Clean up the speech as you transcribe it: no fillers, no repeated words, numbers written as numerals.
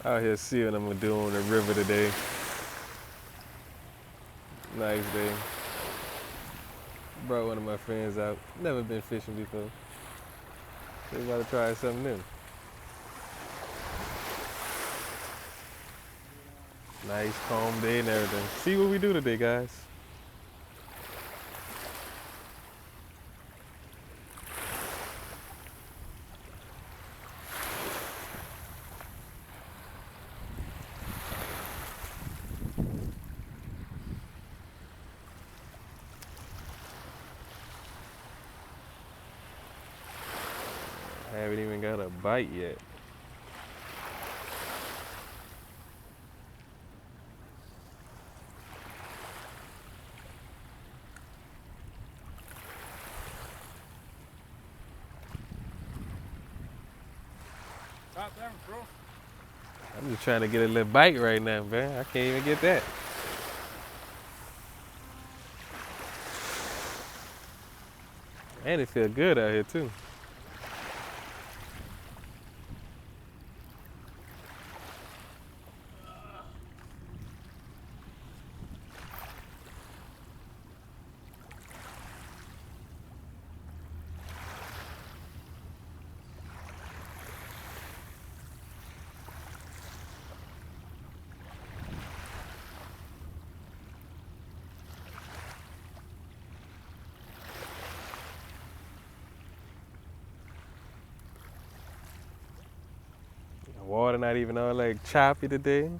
Out here seeing I'm gonna do on the river today. Nice day. Brought one of my friends out. Never been fishing before. So we about to try something new. Nice calm day and everything. See what we do today, guys. I haven't even got a bite yet. Top down, bro. I'm just trying to get a little bite right now, man. I can't even get that. And it feel good out here too. Water not even all like choppy today.